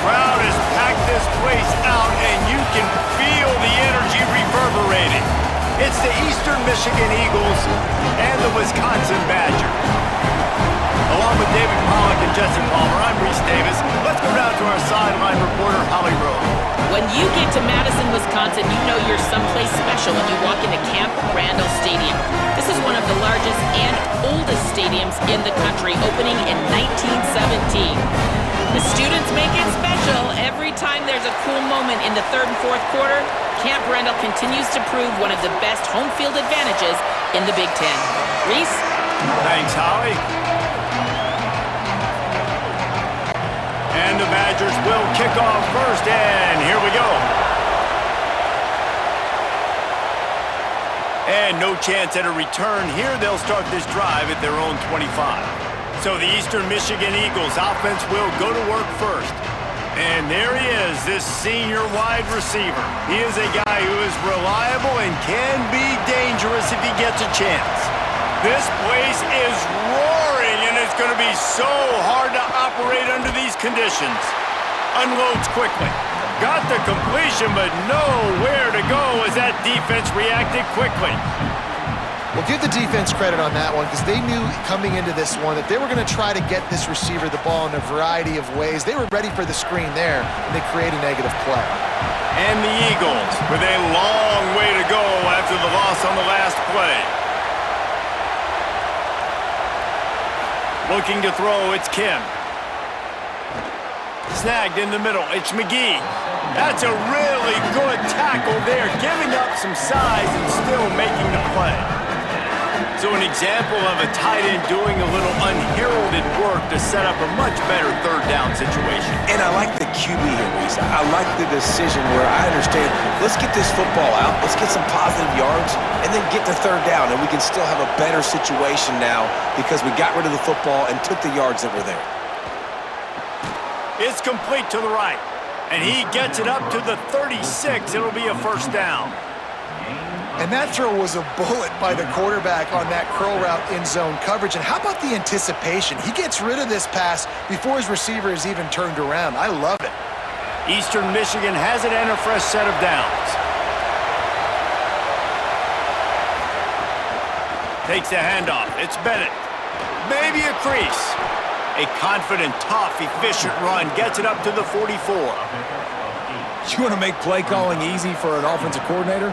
crowd has packed this place out, and you can feel the energy reverberating. It's the Eastern Michigan Eagles and the Wisconsin Badgers. Along with David Pollack and Jesse Palmer, I'm Reese Davis. Let's go down to our sideline reporter, Holly Rowe. When you get to Madison, Wisconsin, you know you're someplace special when you walk into Camp Randall Stadium. This is one of the largest and oldest stadiums in the country, opening in 1917. The students make it special. Every time there's a cool moment in the third and fourth quarter, Camp Randall continues to prove one of the best home field advantages in the Big Ten. Reese? Thanks, Holly. And the Badgers will kick off first, and here we go. And no chance at a return here. They'll start this drive at their own 25. So the Eastern Michigan Eagles offense will go to work first. And there he is, this senior wide receiver. He is a guy who is reliable and can be dangerous if he gets a chance. This place is roaring, and it's going to be so hard to operate under these conditions. Unloads quickly. Got the completion, but nowhere to go as that defense reacted quickly. Well, give the defense credit on that one because they knew coming into this one that they were going to try to get this receiver the ball in a variety of ways. They were ready for the screen there, and they create a negative play. And the Eagles with a long way to go after the loss on the last play. Looking to throw, it's Kim. Snagged in the middle, it's McGee. That's a really good tackle there, giving up some size and still making the play. So an example of a tight end doing a little unheralded work to set up a much better third down situation. And I like the QB here, Reese. I like the decision where I understand, let's get this football out, let's get some positive yards, and then get to third down, and we can still have a better situation now because we got rid of the football and took the yards that were there. It's complete to the right, and he gets it up to the 36. It'll be a first down. And that throw was a bullet by the quarterback on that curl route in zone coverage. And how about the anticipation? He gets rid of this pass before his receiver is even turned around. I love it. Eastern Michigan has it and a fresh set of downs. Takes the handoff. It's Bennett. Maybe a crease. A confident, tough, efficient run gets it up to the 44. You want to make play calling easy for an offensive coordinator?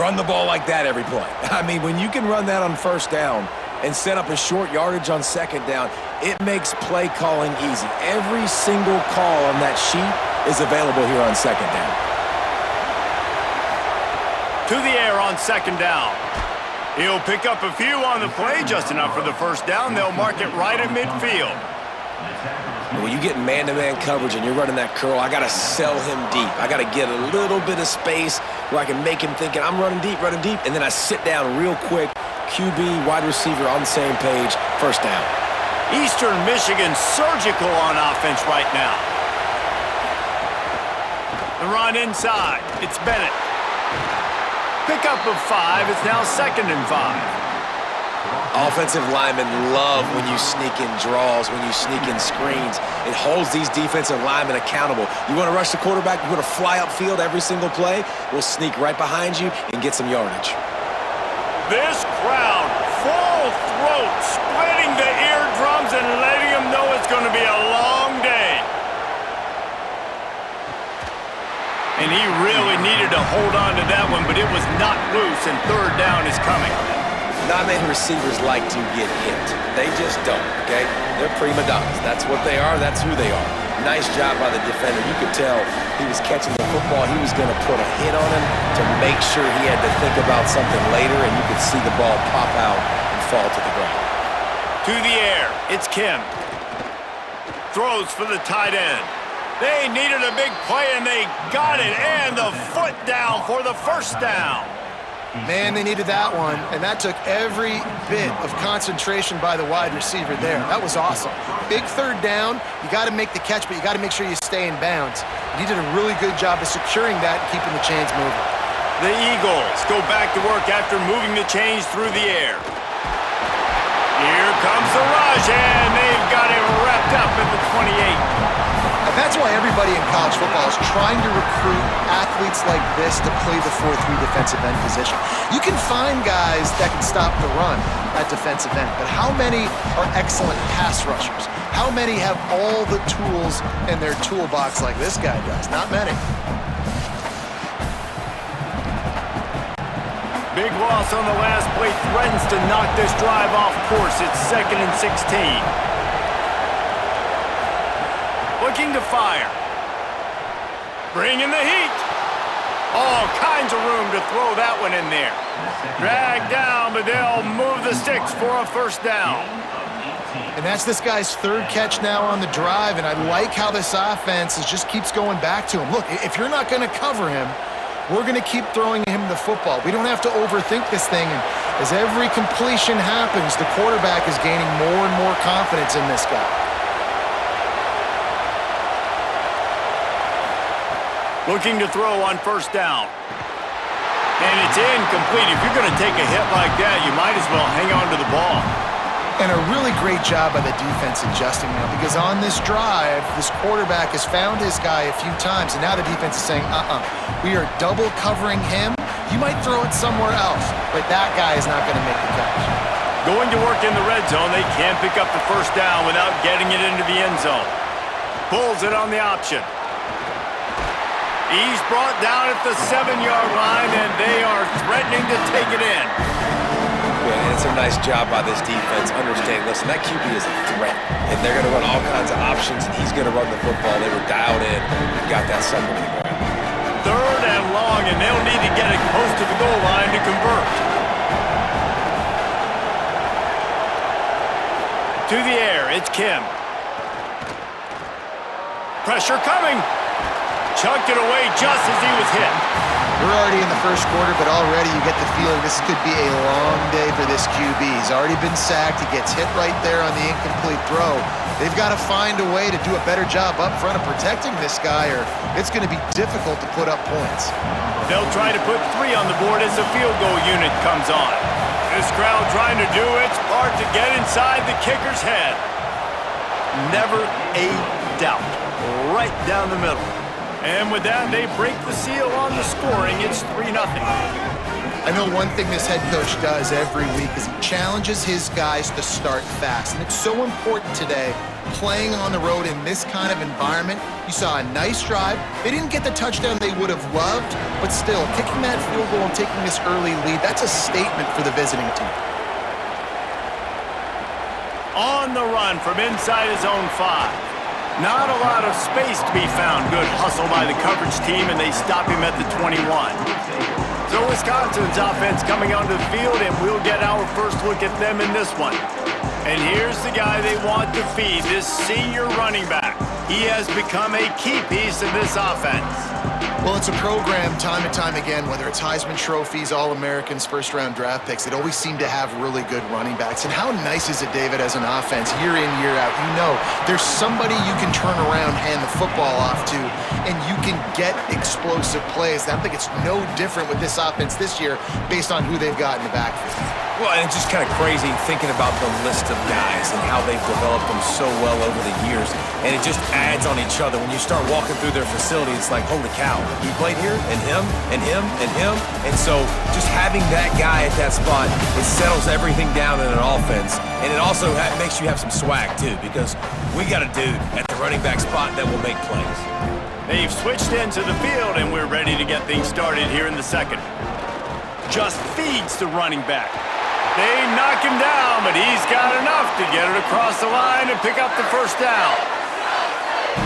Run the ball like that every play. I mean, when you can run that on first down and set up a short yardage on second down, it makes play calling easy. Every single call on that sheet is available here on second down. To the air on second down. He'll pick up a few on the play, just enough for the first down. They'll mark it right at midfield. When you get man-to-man coverage and you're running that curl, I got to sell him deep. I got to get a little bit of space where I can make him thinking I'm running deep, and then I sit down real quick. QB, wide receiver on the same page, first down. Eastern Michigan surgical on offense right now. The run inside. It's Bennett. Pickup of 5. It's now 2nd and 5. Offensive linemen love when you sneak in draws, when you sneak in screens. It holds these defensive linemen accountable. You want to rush the quarterback, you want to fly upfield every single play, we'll sneak right behind you and get some yardage. This crowd, full throat, splitting the eardrums and letting them know it's going to be a long day. And he really needed to hold on to that one, but it was not loose, and third down is coming. Not many receivers like to get hit. They just don't, okay? They're prima donnas. That's what they are. That's who they are. Nice job by the defender. You could tell he was catching the football. He was going to put a hit on him to make sure he had to think about something later, and you could see the ball pop out and fall to the ground. To the air, it's Kim. Throws for the tight end. They needed a big play, and they got it, and the foot down for the first down. Man, they needed that one, and that took every bit of concentration by the wide receiver there. That was awesome. Big third down. You got to make the catch, but you got to make sure you stay in bounds. He did a really good job of securing that and keeping the chains moving. The Eagles go back to work after moving the chains through the air. Here comes the rush, and they've got it wrapped up at the 28. And that's why everybody in college football is trying to recruit athletes like this to play the 4-3 defensive end position. You can find guys that can stop the run at defensive end, but how many are excellent pass rushers? How many have all the tools in their toolbox like this guy does? Not many. Big loss on the last play threatens to knock this drive off course. It's 2nd and 16. Looking to fire. Bringing the heat. All kinds of room to throw that one in there. Dragged down, but they'll move the sticks for a first down. And that's this guy's 3rd catch now on the drive, and I like how this offense just keeps going back to him. Look, if you're not going to cover him, we're going to keep throwing him the football. We don't have to overthink this thing, and as every completion happens, the quarterback is gaining more and more confidence in this guy. Looking to throw on first down. And it's incomplete. If you're going to take a hit like that, you might as well hang on to the ball. And a really great job by the defense adjusting now, because on this drive, this quarterback has found his guy a few times, and now the defense is saying, we are double covering him. You might throw it somewhere else, but that guy is not going to make the catch. Going to work in the red zone, they can't pick up the first down without getting it into the end zone. Pulls it on the option. He's brought down at the 7-yard line, and they are threatening to take it in. Yeah, and it's a nice job by this defense. Understand, listen, that QB is a threat, and they're going to run all kinds of options, and he's going to run the football. They were dialed in and got that second to the ground. 3rd and long, and they'll need to get it close to the goal line to convert. To the air, it's Kim. Pressure coming. Chucked it away just as he was hit. We're already in the first quarter, but already you get the feeling this could be a long day for this QB. He's already been sacked. He gets hit right there on the incomplete throw. They've got to find a way to do a better job up front of protecting this guy, or it's going to be difficult to put up points. They'll try to put 3 on the board as the field goal unit comes on. This crowd trying to do its part to get inside the kicker's head. Never a doubt. Right down the middle. And with that, they break the seal on the scoring. It's 3-0. I know one thing this head coach does every week is he challenges his guys to start fast. And it's so important today, playing on the road in this kind of environment. You saw a nice drive. They didn't get the touchdown they would have loved, but still, kicking that field goal and taking this early lead, that's a statement for the visiting team. On the run from inside his own 5. Not a lot of space to be found. Good hustle by the coverage team, and they stop him at the 21. So Wisconsin's offense coming onto the field, and we'll get our first look at them in this one. And here's the guy they want to feed, this senior running back. He has become a key piece in this offense. Well, it's a program time and time again, whether it's Heisman trophies, All-Americans, first-round draft picks, it always seem to have really good running backs. And how nice is it, David, as an offense, year in, year out? You know, there's somebody you can turn around, hand the football off to, and you can get explosive plays. I think it's no different with this offense this year based on who they've got in the backfield. Well, and it's just kind of crazy thinking about the list of guys and how they've developed them so well over the years. And it just adds on each other. When you start walking through their facility, it's like, holy cow, he played here, and him, and him, and him. And so just having that guy at that spot, it settles everything down in an offense. And it also makes you have some swag, too, because we got a dude at the running back spot that will make plays. They've switched into the field, and we're ready to get things started here in the second. Just feeds the running back. They knock him down, but he's got enough to get it across the line and pick up the first down.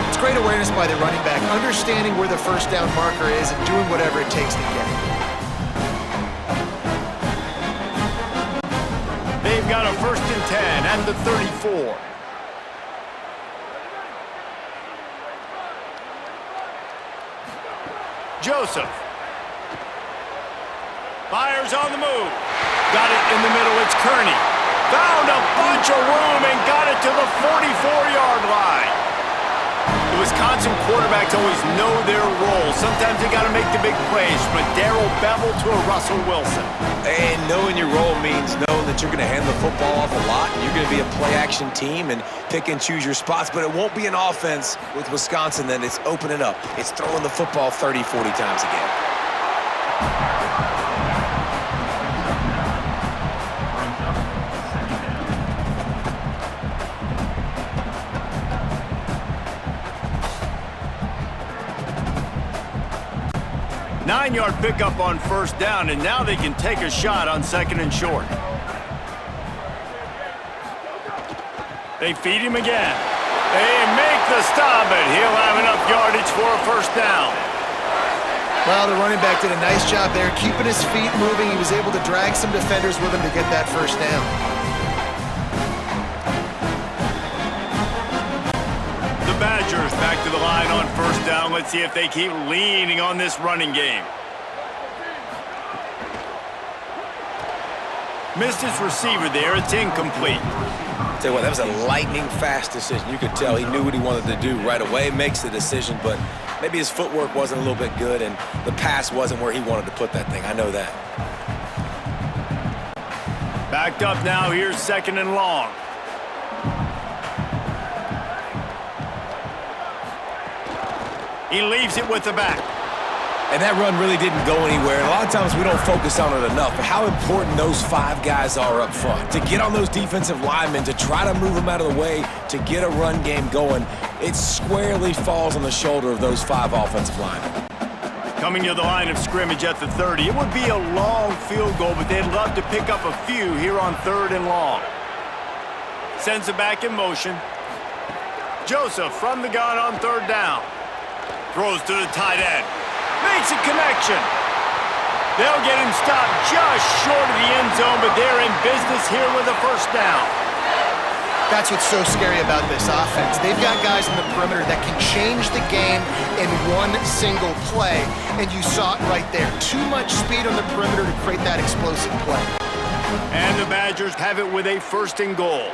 It's great awareness by the running back, understanding where the first down marker is and doing whatever it takes to get it. They've got a 1st and 10 at the 34. Joseph. Fires on the move. Got it in the middle, it's Kearney. Found a bunch of room and got it to the 44-yard line. The Wisconsin Awesome quarterbacks always know their role. Sometimes they got to make the big plays, from a Darrell Bevell to a Russell Wilson. And knowing your role means knowing that you're going to hand the football off a lot, and you're going to be a play-action team and pick and choose your spots, but it won't be an offense with Wisconsin that it's opening up. It's throwing the football 30, 40 times a game. Nine-yard pickup on first down, and now they can take a shot on second and short. They feed him again. They make the stop, but he'll have enough yardage for a first down. Well, the running back did a nice job there, keeping his feet moving. He was able to drag some defenders with him to get that first down. The Badgers back to the line on first down. Let's see if they keep leaning on this running game. Missed his receiver there. It's incomplete. Tell you what, that was a lightning-fast decision. You could tell he knew what he wanted to do right away, makes the decision, but maybe his footwork wasn't a little bit good, and the pass wasn't where he wanted to put that thing. I know that. Backed up now. Here's second and long. He leaves it with the back. And that run really didn't go anywhere. And a lot of times we don't focus on it enough, but how important those five guys are up front. To get on those defensive linemen, to try to move them out of the way, to get a run game going, it squarely falls on the shoulder of those five offensive linemen. Coming to the line of scrimmage at the 30. It would be a long field goal, but they'd love to pick up a few here on third and long. Sends it back in motion. Joseph from the gun on third down. Throws to the tight end. Makes a connection. They'll get him stopped just short of the end zone, but they're in business here with a first down. That's what's so scary about this offense. They've got guys in the perimeter that can change the game in one single play, and you saw it right there. Too much speed on the perimeter to create that explosive play. And the Badgers have it with a first and goal.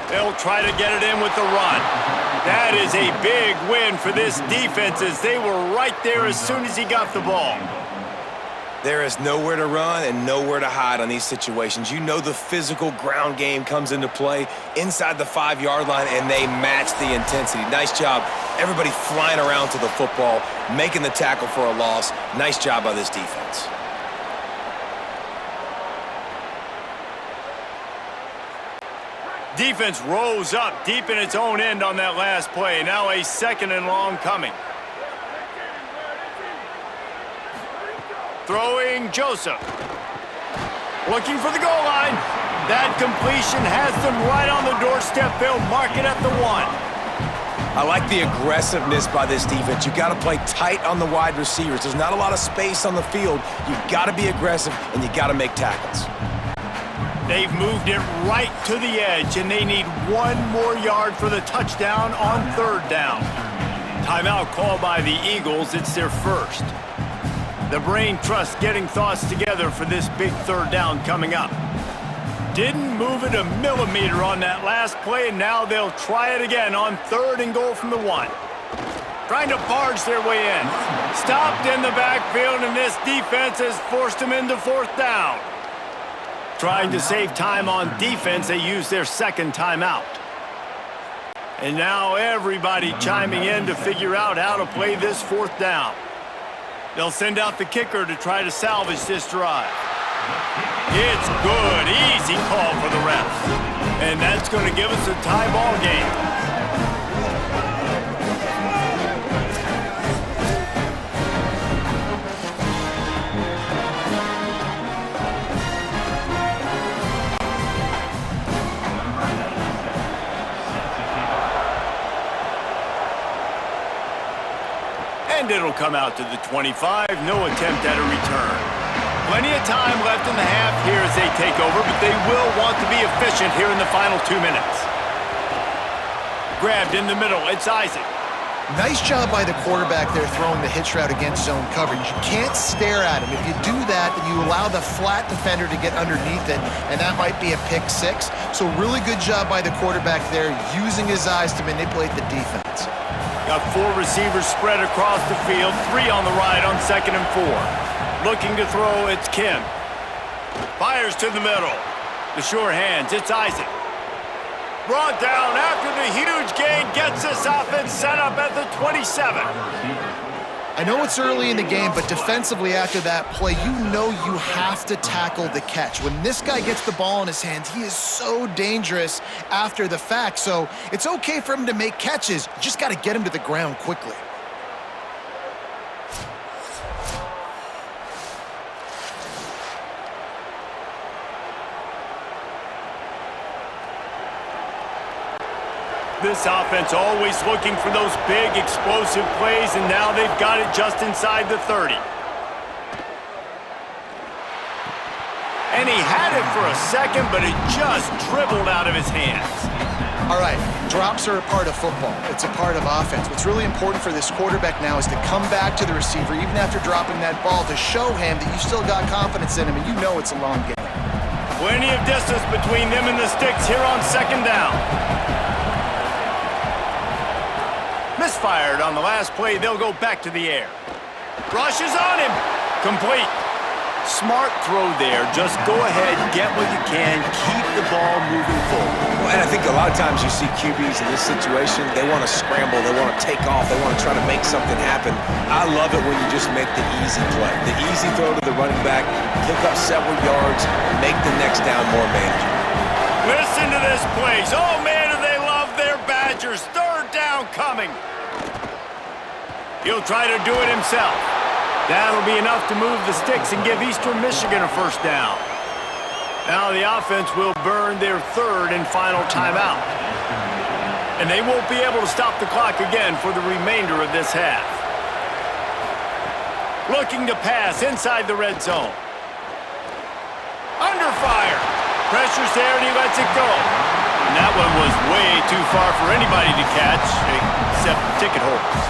They'll try to get it in with the run. That is a big win for this defense, as they were right there as soon as he got the ball. There is nowhere to run and nowhere to hide on these situations. You know the physical ground game comes into play inside the 5-yard line, and they match the intensity. Nice job. Everybody flying around to the football, making the tackle for a loss. Nice job by this defense. Defense rose up deep in its own end on that last play. Now a second and long coming. Throwing Joseph. Looking for the goal line. That completion has them right on the doorstep. They'll mark it at the 1. I like the aggressiveness by this defense. You got to play tight on the wide receivers. There's not a lot of space on the field. You got to be aggressive, and you got to make tackles. They've moved it right to the edge, and they need one more yard for the touchdown on third down. Timeout called by the Eagles. It's their first. The brain trust getting thoughts together for this big third down coming up. Didn't move it a millimeter on that last play, and now they'll try it again on third and goal from the 1. Trying to barge their way in. Stopped in the backfield, and this defense has forced them into fourth down. Trying to save time on defense, they use their second timeout. And now everybody chiming in to figure out how to play this fourth down. They'll send out the kicker to try to salvage this drive. It's good. Easy call for the refs. And that's going to give us a tie ball game. And it'll come out to the 25. No attempt at a return. Plenty of time left in the half here as they take over, but they will want to be efficient here in the final 2 minutes. Grabbed in the middle. It's Isaac. Nice job by the quarterback there throwing the hitch route against zone coverage. You can't stare at him. If you do that, then you allow the flat defender to get underneath it, and that might be a pick six. So really good job by the quarterback there, using his eyes to manipulate the defense. Got 4 receivers spread across the field, 3 on the right on 2nd and 4. Looking to throw, it's Kim. Fires to the middle. The sure hands, it's Isaac. Brought down after the huge gain, gets this offense set up at the 27. I know it's early in the game, but defensively after that play, you know you have to tackle the catch. When this guy gets the ball in his hands, he is so dangerous after the fact. So it's okay for him to make catches. You just got to get him to the ground quickly. This offense always looking for those big, explosive plays, and now they've got it just inside the 30. And he had it for a second, but it just dribbled out of his hands. All right, drops are a part of football. It's a part of offense. What's really important for this quarterback now is to come back to the receiver, even after dropping that ball, to show him that you still got confidence in him, and you know it's a long game. Plenty of distance between them and the sticks here on 2nd down. Misfired on the last play. They'll go back to the air. Rushes on him. Complete. Smart throw there. Just go ahead, get what you can, keep the ball moving forward. Well, and I think a lot of times you see QBs in this situation, they want to scramble, they want to take off, they want to try to make something happen. I love it when you just make the easy play. The easy throw to the running back, pick up several yards, make the next down more manageable. Listen to this place. Oh, man, do they love their Badgers. 3rd down coming. He'll try to do it himself. That'll be enough to move the sticks and give Eastern Michigan a 1st down. Now the offense will burn their 3rd and final timeout. And they won't be able to stop the clock again for the remainder of this half. Looking to pass inside the red zone. Under fire. Pressure's there and he lets it go. And that one was way too far for anybody to catch, except ticket holders.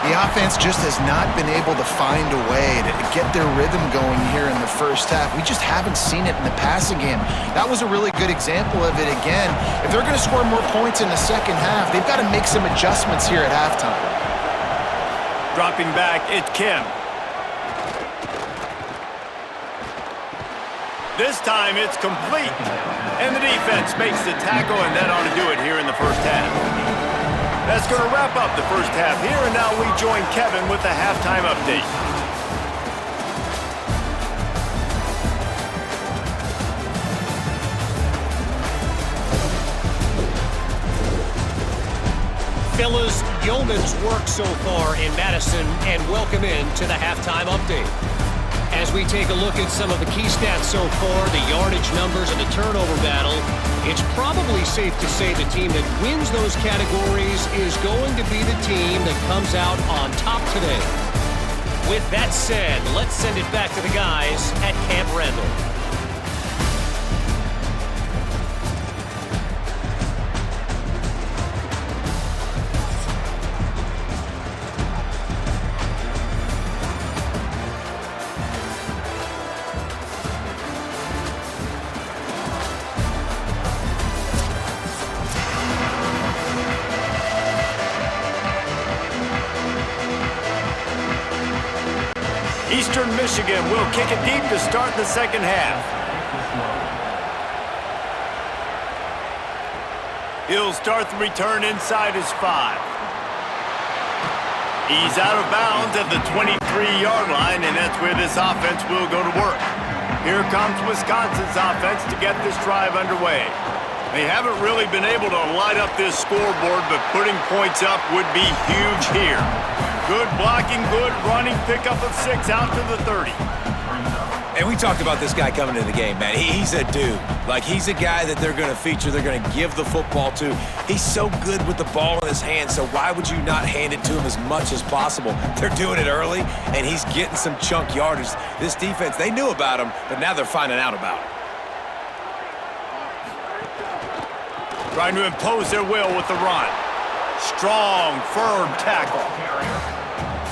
The offense just has not been able to find a way to get their rhythm going here in the first half. We just haven't seen it in the passing game. That was a really good example of it again. If they're going to score more points in the second half, they've got to make some adjustments here at halftime. Dropping back, it's Kim. This time it's complete. And the defense makes the tackle, and that ought to do it here in the first half. That's going to wrap up the first half here, and now we join Kevin with the halftime update. Fellas, yeoman's work so far in Madison, and welcome in to the halftime update. As we take a look at some of the key stats so far, the yardage numbers and the turnover battle, it's probably safe to say the team that wins those categories is going to be the team that comes out on top today. With that said, let's send it back to the guys at Camp Randall. Eastern Michigan will kick it deep to start the second half. He'll start the return inside his 5. He's out of bounds at the 23-yard line, and that's where this offense will go to work. Here comes Wisconsin's offense to get this drive underway. They haven't really been able to light up this scoreboard, but putting points up would be huge here. Good blocking, good running, pickup of 6 out to the 30. And we talked about this guy coming into the game, man. He's a dude. Like, he's a guy that they're going to feature, they're going to give the football to. He's so good with the ball in his hand, so why would you not hand it to him as much as possible? They're doing it early, and he's getting some chunk yardage. This defense, they knew about him, but now they're finding out about him. Trying to impose their will with the run. Strong, firm tackle.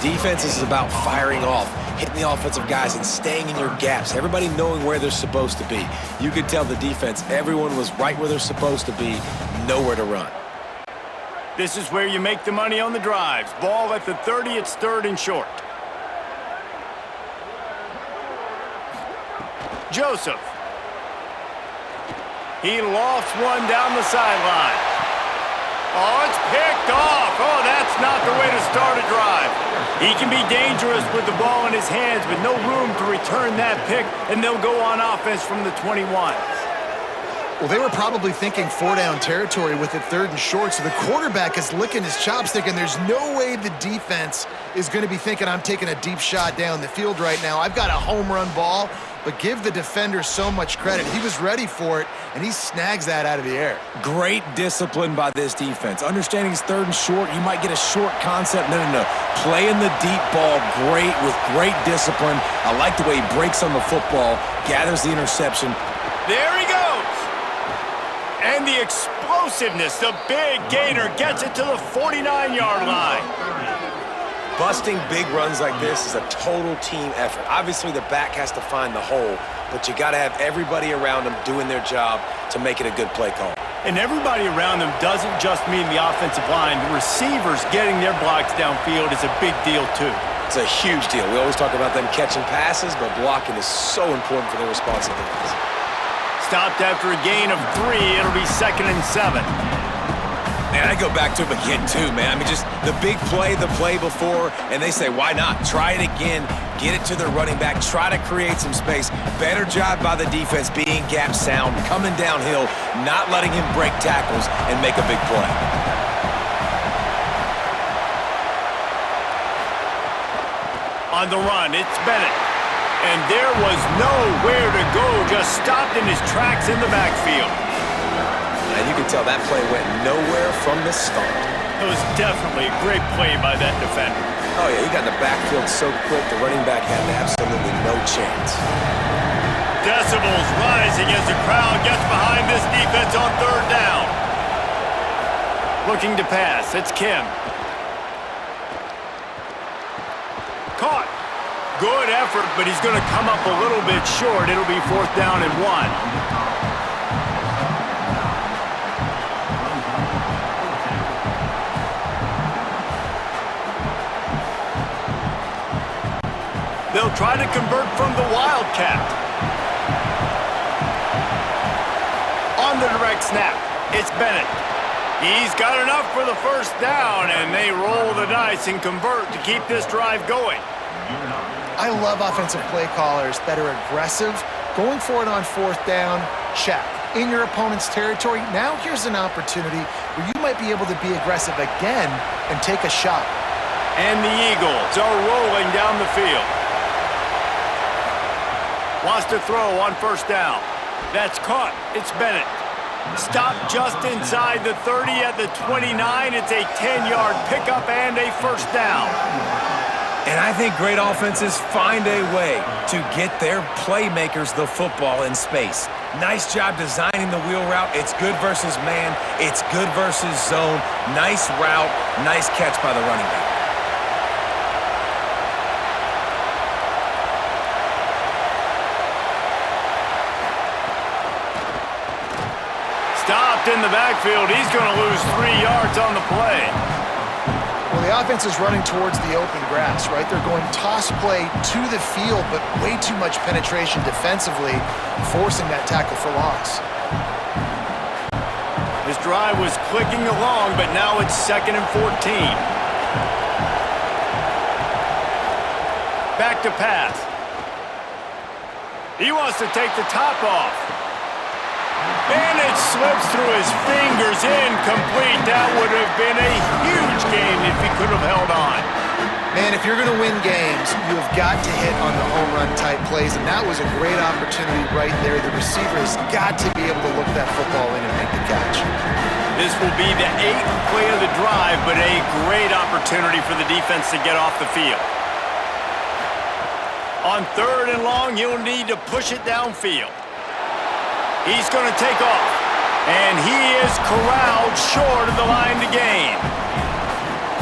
Defense is about firing off, hitting the offensive guys, and staying in your gaps. Everybody knowing where they're supposed to be. You could tell the defense, everyone was right where they're supposed to be, nowhere to run. This is where you make the money on the drives. Ball at the 30, it's 3rd and short. Joseph. He lofts one down the sideline. Oh, it's picked off. Oh, that's not the way to start a drive. He can be dangerous with the ball in his hands, but no room to return that pick, and they'll go on offense from the 21. Well, they were probably thinking 4-down territory with it 3rd and short, so the quarterback is licking his chops thinking there's no way the defense is going to be thinking I'm taking a deep shot down the field right now. I've got a home run ball, but give the defender so much credit. He was ready for it, and he snags that out of the air. Great discipline by this defense. Understanding it's 3rd and short, you might get a short concept. No. Playing the deep ball great with great discipline. I like the way he breaks on the football, gathers the interception. There he goes. And the explosiveness, the big gainer gets it to the 49-yard line. Busting big runs like this is a total team effort. Obviously, the back has to find the hole, but you got to have everybody around them doing their job to make it a good play call. And everybody around them doesn't just mean the offensive line. The receivers getting their blocks downfield is a big deal, too. It's a huge deal. We always talk about them catching passes, but blocking is so important for their responsibilities. Stopped after a gain of 3. It'll be 2nd and 7. Man, I go back to him again, too, man. I mean, just the big play, the play before, and they say, why not? Try it again, get it to their running back, try to create some space. Better job by the defense being gap sound, coming downhill, not letting him break tackles and make a big play. On the run, it's Bennett. And there was nowhere to go, just stopped in his tracks in the backfield. And you can tell that play went nowhere from the start. It was definitely a great play by that defender. Oh, yeah, he got in the backfield so quick, the running back had absolutely no chance. Decibels rising as the crowd gets behind this defense on 3rd down. Looking to pass, it's Kim. Caught. Good effort, but he's going to come up a little bit short. It'll be 4th down and 1. They'll try to convert from the Wildcat. On the direct snap, it's Bennett. He's got enough for the 1st down, and they roll the dice and convert to keep this drive going. I love offensive play callers that are aggressive. Going for it on 4th down, check. In your opponent's territory, now here's an opportunity where you might be able to be aggressive again and take a shot. And the Eagles are rolling down the field. Wants to throw on 1st down. That's caught. It's Bennett. Stopped just inside the 30 at the 29. It's a 10-yard pickup and a 1st down. And I think great offenses find a way to get their playmakers the football in space. Nice job designing the wheel route. It's good versus man. It's good versus zone. Nice route. Nice catch by the running back. Stopped in the backfield. He's going to lose 3 yards on the play. Well, the offense is running towards the open grass, right? They're going toss play to the field, but way too much penetration defensively, forcing that tackle for loss. This drive was clicking along, but now it's 2nd and 14. Back to pass. He wants to take the top off. And it slips through his fingers, incomplete. That would have been a huge game if he could have held on. Man, if you're going to win games, you have got to hit on the home run type plays, and that was a great opportunity right there. The receiver has got to be able to look that football in and make the catch. This will be the 8th play of the drive, but a great opportunity for the defense to get off the field. On 3rd and long, he'll need to push it downfield. He's going to take off, and he is corralled short of the line to gain.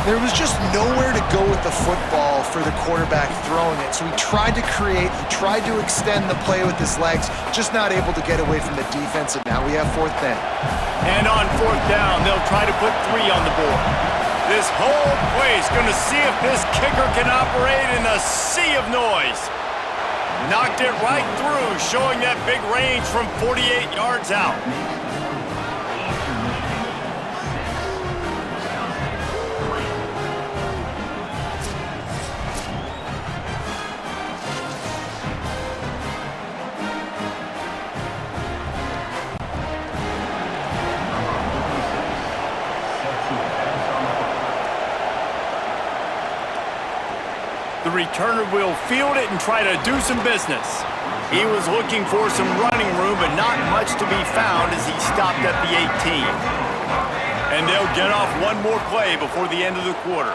There was just nowhere to go with the football for the quarterback throwing it. So he tried to create, he tried to extend the play with his legs, just not able to get away from the defense, and now we have 4th down. And on 4th down, they'll try to put 3 on the board. This whole place going to see if this kicker can operate in a sea of noise. Knocked it right through, showing that big range from 48 yards out. The returner will field it and try to do some business. He was looking for some running room, but not much to be found as he stopped at the 18. And they'll get off one more play before the end of the quarter.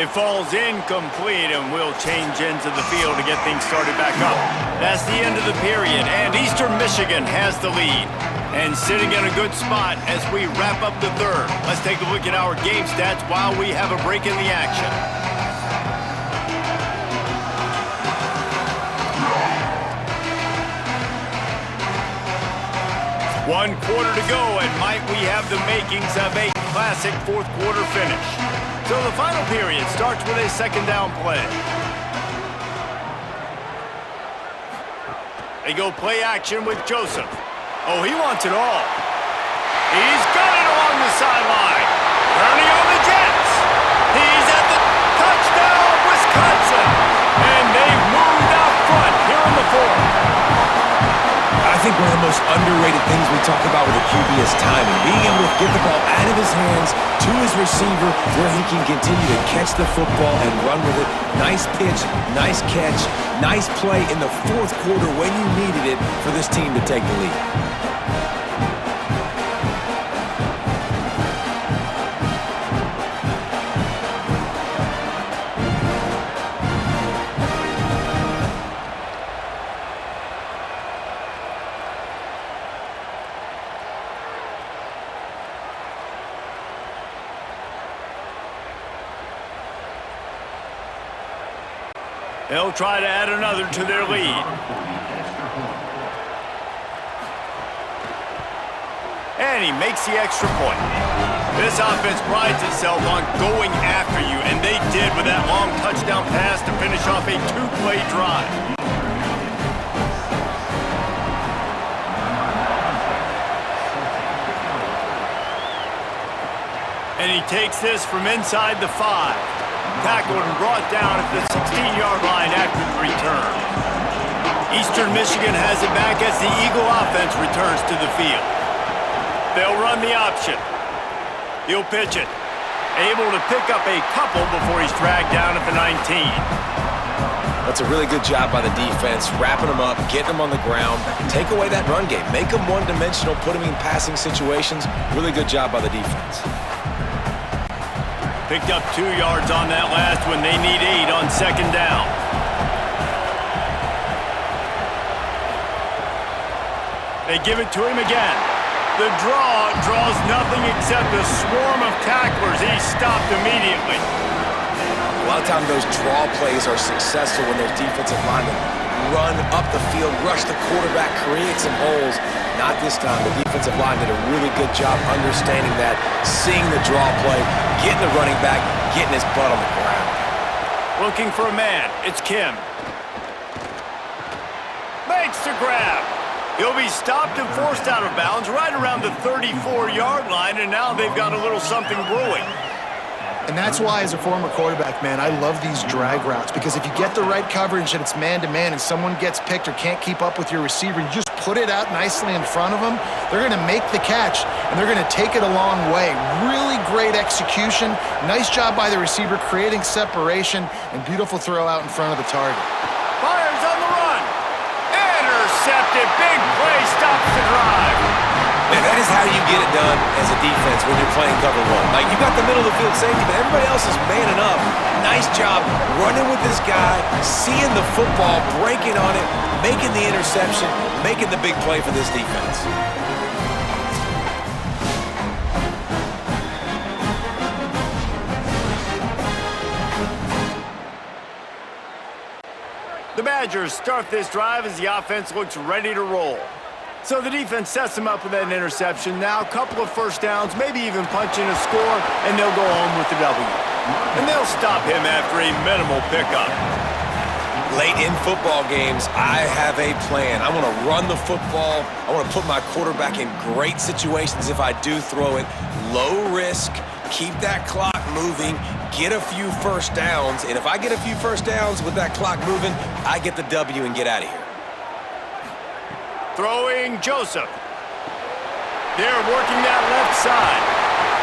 It falls incomplete, and we'll change ends of the field to get things started back up. That's the end of the period, and Eastern Michigan has the lead. And sitting in a good spot as we wrap up the 3rd. Let's take a look at our game stats while we have a break in the action. One quarter to go, and might we have the makings of a classic 4th quarter finish. So the final period starts with a 2nd down play. They go play action with Joseph. Oh, he wants it all. He's got it along the sideline. Turning on the Jets. He's at the touchdown, Wisconsin. And they've moved out front here in the 4th. I think one of the most underrated things we talk about with a QB is timing. Being able to get the ball out of his hands to his receiver where he can continue to catch the football and run with it. Nice pitch, nice catch, nice play in the 4th quarter when you needed it for this team to take the lead. They'll try to add another to their lead. And he makes the extra point. This offense prides itself on going after you, and they did with that long touchdown pass to finish off a 2-play drive. And he takes this from inside the 5. Tackled and brought down at the 16-yard line after the return. Eastern Michigan has it back as the Eagle offense returns to the field. They'll run the option. He'll pitch it. Able to pick up a couple before he's dragged down at the 19. That's a really good job by the defense, wrapping them up, getting them on the ground, take away that run game, make them one-dimensional, put them in passing situations. Really good job by the defense. Picked up 2 yards on that last one. They need 8 on 2nd down. They give it to him again. The draw draws nothing except a swarm of tacklers. He's stopped immediately. A lot of times those draw plays are successful when those defensive linemen run up the field, rush the quarterback, create some holes. Not this time. The defensive line did a really good job understanding that, seeing the draw play, getting the running back, getting his butt on the ground. Looking for a man. It's Kim. Makes the grab. He'll be stopped and forced out of bounds right around the 34-yard line, and now they've got a little something brewing. And that's why, as a former quarterback, man, I love these drag routes, because if you get the right coverage and it's man-to-man and someone gets picked or can't keep up with your receiver, you just put it out nicely in front of them, they're going to make the catch, and they're going to take it a long way. Really great execution. Nice job by the receiver creating separation, and beautiful throw out in front of the target. Fires on the run. Intercepted. Big play stops the drive. Man, that is how you get it done as a defense when you're playing cover 1. Like, you got the middle of the field safety, but everybody else is manning up. Nice job running with this guy, seeing the football, breaking on it, making the interception, making the big play for this defense. Badgers start this drive as the offense looks ready to roll. So the defense sets them up with that interception. Now a couple of first downs, maybe even punching a score, and they'll go home with the W. And they'll stop him after a minimal pickup. Late in football games, I have a plan. I want to run the football. I want to put my quarterback in great situations if I do throw it. Low risk, keep that clock moving, get a few first downs. And if I get a few first downs with that clock moving, I get the W and get out of here. Throwing Joseph. They're working that left side.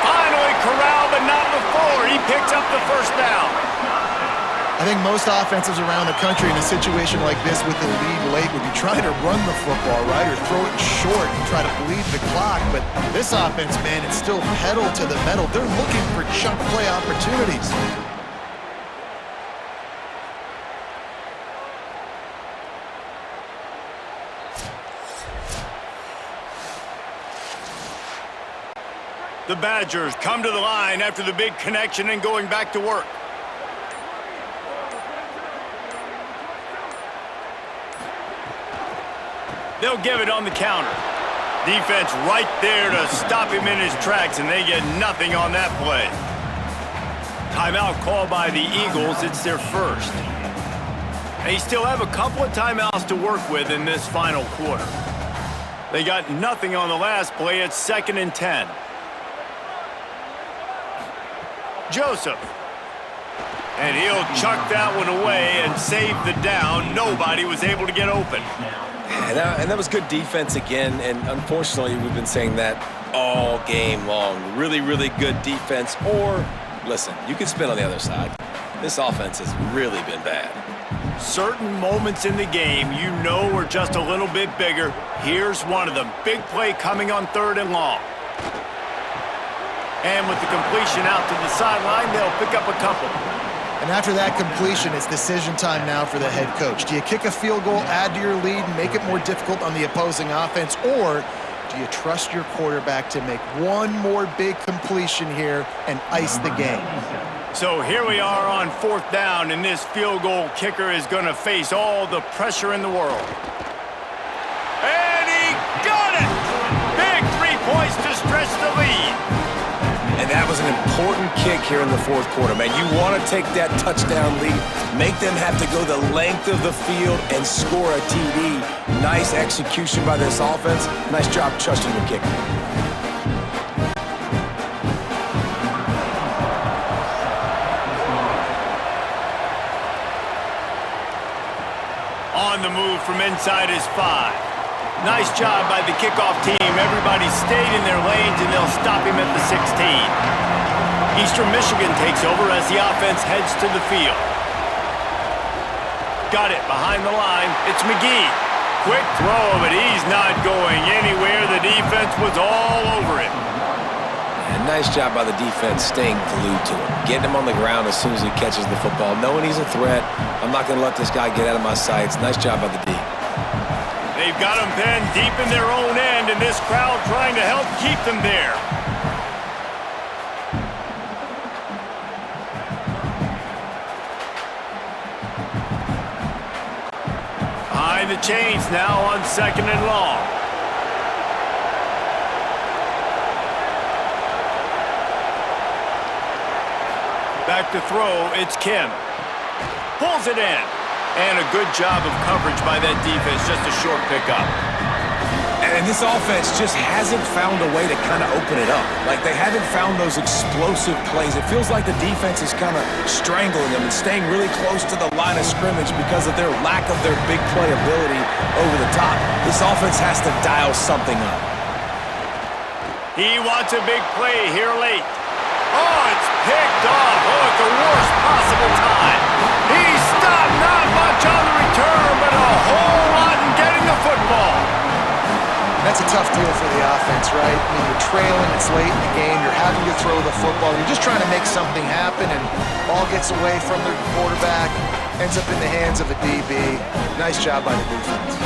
Finally corralled, but not before. He picks up the first down. I think most offenses around the country in a situation like this with the lead late would be trying to run the football, right, or throw it short and try to bleed the clock. But this offense, man, it's still pedal to the metal. They're looking for chunk play opportunities. The Badgers come to the line after the big connection and going back to work. They'll give it on the counter. Defense right there to stop him in his tracks, and they get nothing on that play. Timeout called by the Eagles. It's their first. They still have a couple of timeouts to work with in this final quarter. They got nothing on the last play. It's 2nd and 10. Joseph. And he'll chuck that one away and save the down. Nobody was able to get open. And that was good defense again, and unfortunately, we've been saying that all game long. Really, really good defense, or, listen, you can spin on the other side. This offense has really been bad. Certain moments in the game you know are just a little bit bigger. Here's one of them. Big play coming on 3rd and long. And with the completion out to the sideline, they'll pick up a couple. And after that completion, it's decision time now for the head coach. Do you kick a field goal, add to your lead, and make it more difficult on the opposing offense, or do you trust your quarterback to make one more big completion here and ice the game? So here we are on 4th down, and this field goal kicker is going to face all the pressure in the world. And he got it! Big 3 points to stretch the lead. And that was an important kick here in the 4th quarter, man. You want to take that touchdown lead, make them have to go the length of the field and score a TD. Nice execution by this offense. Nice job trusting your kicker. On the move from inside his 5. Nice job by the kickoff team. Everybody stayed in their lanes, and they'll stop him at the 16. Eastern Michigan takes over as the offense heads to the field. Got it behind the line. It's McGee. Quick throw, but he's not going anywhere. The defense was all over him. And nice job by the defense staying glued to him. Getting him on the ground as soon as he catches the football. Knowing he's a threat. I'm not going to let this guy get out of my sights. Nice job by the D. They've got them pinned deep in their own end, and this crowd trying to help keep them there. Behind the chains now on 2nd and long. Back to throw, it's Kim. Pulls it in. And a good job of coverage by that defense, just a short pickup. And this offense just hasn't found a way to kind of open it up. Like, they haven't found those explosive plays. It feels like the defense is kind of strangling them and staying really close to the line of scrimmage because of their lack of their big play ability over the top. This offense has to dial something up. He wants a big play here late. Oh, it's picked off. Oh, at the worst possible time. He stopped, not much on the return, but a whole lot in getting the football. That's a tough deal for the offense, right? I mean, you're trailing, it's late in the game, you're having to throw the football, you're just trying to make something happen, and ball gets away from the quarterback, ends up in the hands of a DB. Nice job by the defense.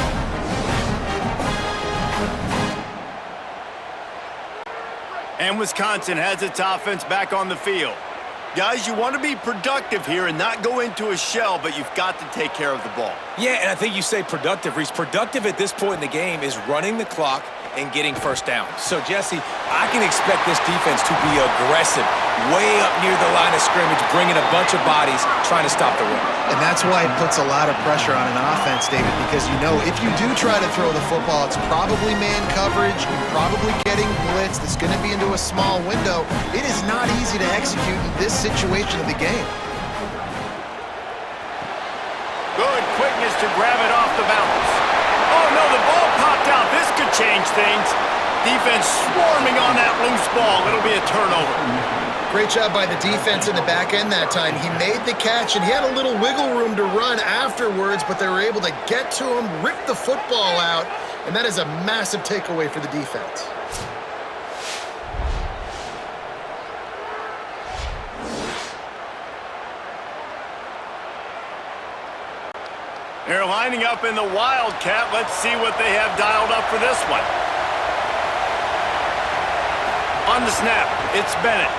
And Wisconsin has its offense back on the field. Guys, you want to be productive here and not go into a shell, but you've got to take care of the ball. Yeah, and I think you say productive, Reese. Productive at this point in the game is running the clock and getting first down. So, Jesse, I can expect this defense to be aggressive, way up near the line of scrimmage, bringing a bunch of bodies, trying to stop the run. And that's why it puts a lot of pressure on an offense, David, because you know if you do try to throw the football, it's probably man coverage, you're probably getting blitzed, it's going to be into a small window. It is not easy to execute in this situation of the game. Good quickness to grab it off the bounce. Oh, no, the ball popped out. This could change things. Defense swarming on that loose ball. It'll be a turnover. Great job by the defense in the back end that time. He made the catch, and he had a little wiggle room to run afterwards, but they were able to get to him, rip the football out, and that is a massive takeaway for the defense. They're lining up in the Wildcat. Let's see what they have dialed up for this one. On the snap, it's Bennett.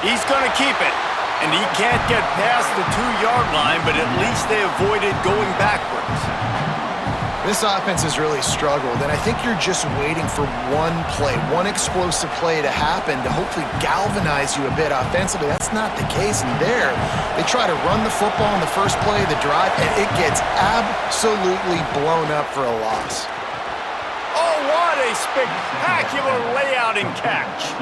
He's going to keep it. And he can't get past the 2-yard line, but at least they avoided going backwards. This offense has really struggled, and I think you're just waiting for one play, one explosive play to happen to hopefully galvanize you a bit offensively. That's not the case, and there, they try to run the football in the first play of the drive, and it gets absolutely blown up for a loss. Oh, what a spectacular layout and catch.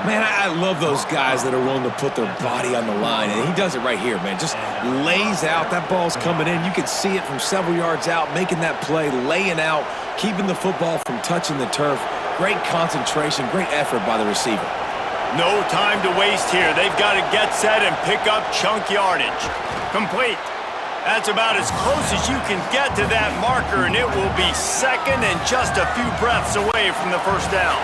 Man, I love those guys that are willing to put their body on the line, and he does it right here, man. Just lays out. That ball's coming in. You can see it from several yards out, making that play, laying out, keeping the football from touching the turf. Great concentration, great effort by the receiver. No time to waste here. They've got to get set and pick up chunk yardage. Complete. That's about as close as you can get to that marker, and it will be second and just a few breaths away from the first down.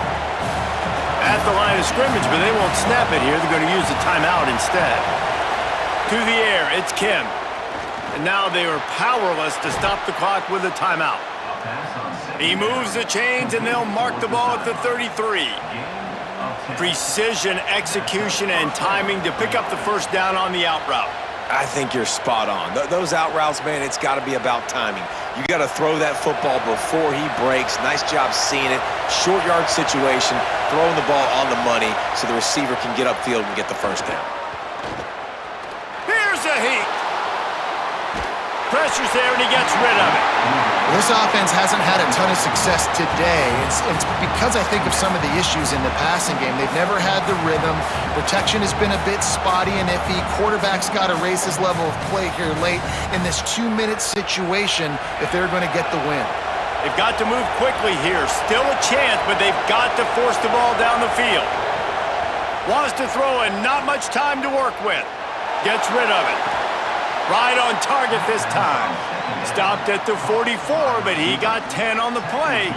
At the line of scrimmage, but they won't snap it here. They're going to use the timeout instead. To the air, it's Kim. And now they are powerless to stop the clock with a timeout. He moves the chains, and they'll mark the ball at the 33. Precision, execution, and timing to pick up the first down on the out route. I think you're spot on. Those out routes, man, it's got to be about timing. You got to throw that football before he breaks. Nice job seeing it. Short yard situation, throwing the ball on the money so the receiver can get upfield and get the first down. Here's a heat. Pressure's there, and he gets rid of it. Well, this offense hasn't had a ton of success today. It's because I think of some of the issues in the passing game. They've never had the rhythm. Protection has been a bit spotty and iffy. Quarterback's got to raise his level of play here late in this 2-minute situation if they're going to get the win. They've got to move quickly here. Still a chance, but they've got to force the ball down the field. Wants to throw and not much time to work with. Gets rid of it. Right on target this time. Stopped at the 44, but he got 10 on the play.